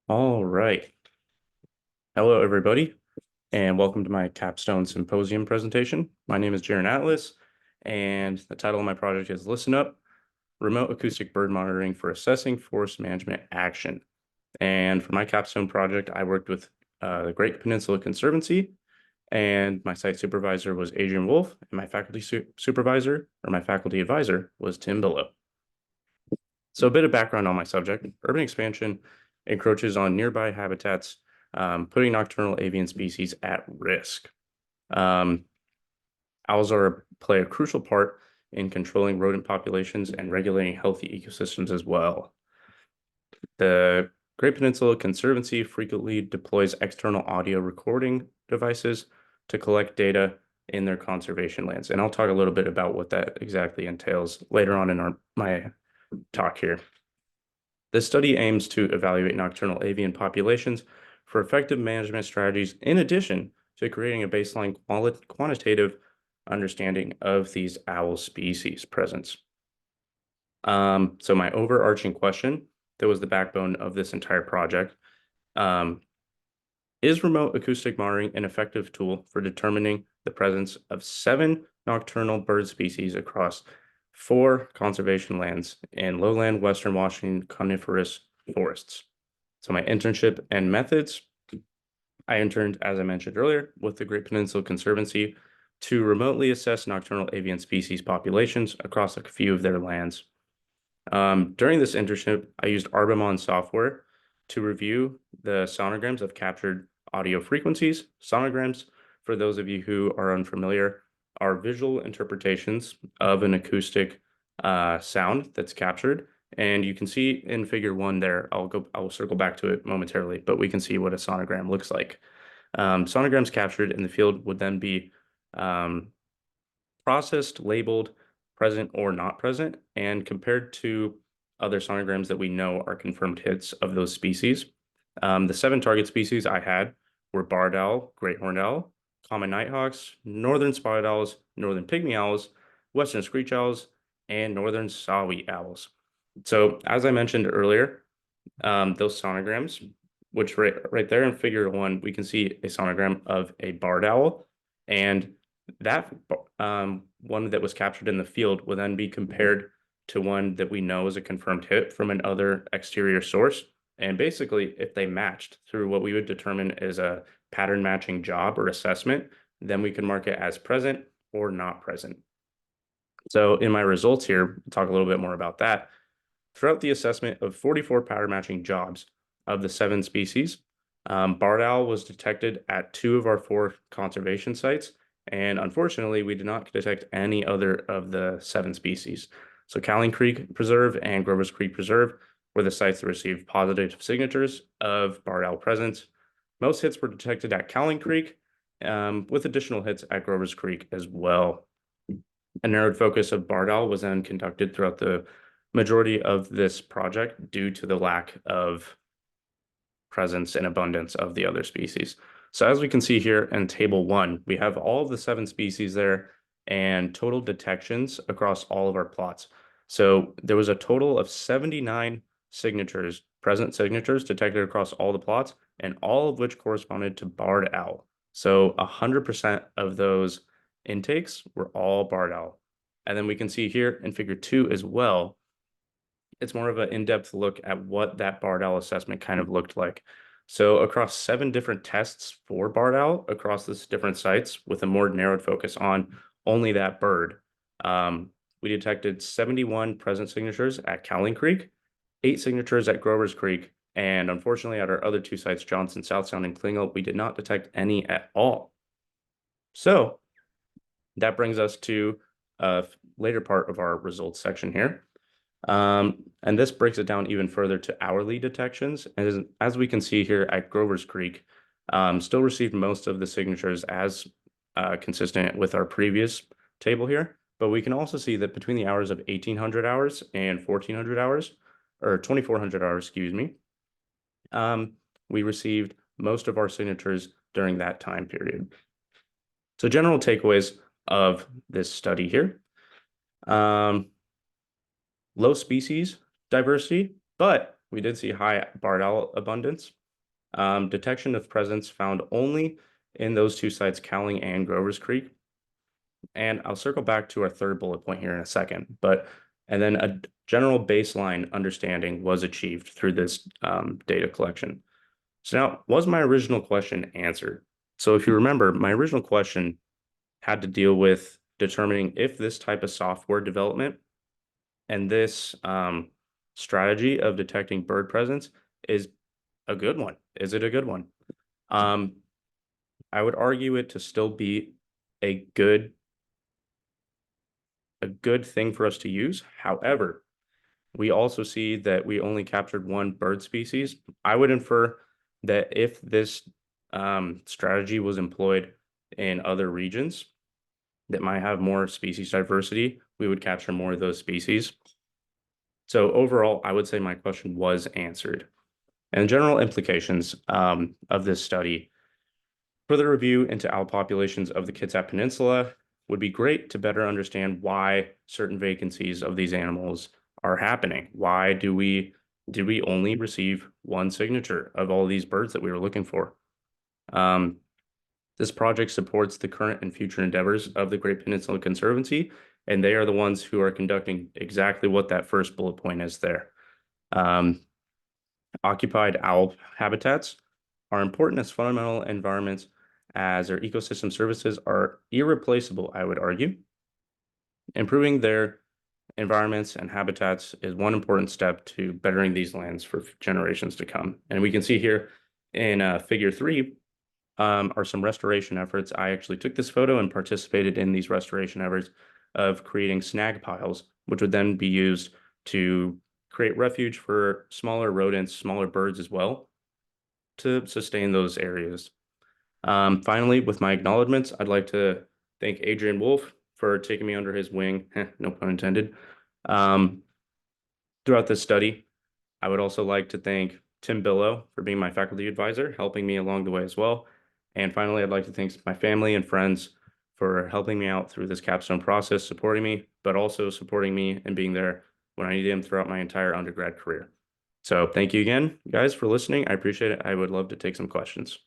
All right. Hello, everybody, and welcome to my Capstone Symposium presentation. My name is Jeron Atlas, and the title of my project is Listen Up, Remote Acoustic Bird Monitoring for Assessing Forest Management Action. And for my capstone project, I worked with the Great Peninsula Conservancy, and my site supervisor was Adrian Wolf, and my faculty supervisor, or my faculty advisor, was Tim Billow. So a bit of background on my subject. Urban expansion encroaches on nearby habitats, putting nocturnal avian species at risk. Um, Owls play a crucial part in controlling rodent populations and regulating healthy ecosystems as well. The Great Peninsula Conservancy frequently deploys external audio recording devices to collect data in their conservation lands. And I'll talk a little bit about what that exactly entails later on in my talk here. This study aims to evaluate nocturnal avian populations for effective management strategies in addition to creating a baseline quantitative understanding of these owl species presence. So my overarching question that was the backbone of this entire project, is remote acoustic monitoring an effective tool for determining the presence of 7 nocturnal bird species across 4 conservation lands in lowland Western Washington coniferous forests? So my internship and methods, I interned, as I mentioned earlier, with the Great Peninsula Conservancy to remotely assess nocturnal avian species populations across a few of their lands. During this internship, I used Arbamon software to review the sonograms of captured audio frequencies. Sonograms, for those of you who are unfamiliar, are visual interpretations of an acoustic sound that's captured. And you can see in figure 1 there, I'll circle back to it momentarily, but we can see what a sonogram looks like. Sonograms captured in the field would then be processed, labeled, present or not present, and compared to other sonograms that we know are confirmed hits of those species. The 7 target species I had were barred owl, great horned owl, common nighthawks, northern spotted owls, northern pygmy owls, western screech owls, and northern saw-whet owls. So as I mentioned earlier, those sonograms, which right there in figure 1, we can see a sonogram of a barred owl, and that one that was captured in the field will then be compared to one that we know is a confirmed hit from another exterior source. And basically, if they matched through what we would determine as a pattern matching job or assessment, then we can mark it as present or not present. So in my results here, I'll talk a little bit more about that. Throughout the assessment of 44 pattern matching jobs of the 7 species, barred owl was detected at 2 of our 4 conservation sites, and unfortunately, we did not detect any other of the 7 species. So Cowling Creek Preserve and Grover's Creek Preserve were the sites that received positive signatures of barred owl presence. Most hits were detected at Cowling Creek, with additional hits at Grover's Creek as well. A narrowed focus of barred owl was then conducted throughout the majority of this project due to the lack of presence and abundance of the other species. So as we can see here in table 1, we have all of the 7 species there and total detections across all of our plots. So there was a total of 79 signatures, present signatures detected across all the plots, and all of which corresponded to barred owl. So 100% of those intakes were all barred owl. And then we can see here in figure 2 as well, it's more of an in-depth look at what that barred owl assessment kind of looked like. So across 7 different tests for barred owl across these different sites with a more narrowed focus on only that bird, we detected 71 present signatures at Cowling Creek, 8 signatures at Grover's Creek, and unfortunately at our other 2 sites, Johnson, South Sound, and Klingel, we did not detect any at all. So that brings us to a later part of our results section here. And this breaks it down even further to hourly detections. As we can see here at Grover's Creek, still received most of the signatures as consistent with our previous table here. But we can also see that between the hours of 1800 hours and 1400 hours, or 2400 hours, excuse me, we received most of our signatures during that time period. So general takeaways of this study here. Low species diversity, but we did see high barred owl abundance. Detection of presence found only in those two sites, Cowling and Grover's Creek. And I'll circle back to our third bullet point here in a second, and then a general baseline understanding was achieved through this data collection. So now, was my original question answered? So if you remember, my original question had to deal with determining if this type of software development and this strategy of detecting bird presence is a good one. Is it a good one? I would argue it to still be a good thing for us to use. However, we also see that we only captured one bird species. I would infer that if this strategy was employed in other regions that might have more species diversity, we would capture more of those species. So overall, I would say my question was answered. And general implications of this study: further review into owl populations of the Kitsap Peninsula would be great to better understand why certain vacancies of these animals are happening. Why did we only receive one signature of all these birds that we were looking for? This project supports the current and future endeavors of the Great Peninsula Conservancy, and they are the ones who are conducting exactly what that first bullet point is there. Occupied owl habitats are important as fundamental environments, as their ecosystem services are irreplaceable, I would argue. Improving their environments and habitats is one important step to bettering these lands for generations to come. And we can see here in figure 3 are some restoration efforts. I actually took this photo and participated in these restoration efforts of creating snag piles, which would then be used to create refuge for smaller rodents, smaller birds as well, to sustain those areas. Finally, with my acknowledgments, I'd like to thank Adrian Wolf for taking me under his wing, no pun intended, throughout this study. I would also like to thank Tim Billow for being my faculty advisor, helping me along the way as well. And finally, I'd like to thank my family and friends for helping me out through this capstone process, supporting me, but also supporting me and being there when I needed them throughout my entire undergrad career. So thank you again, guys, for listening. I appreciate it. I would love to take some questions.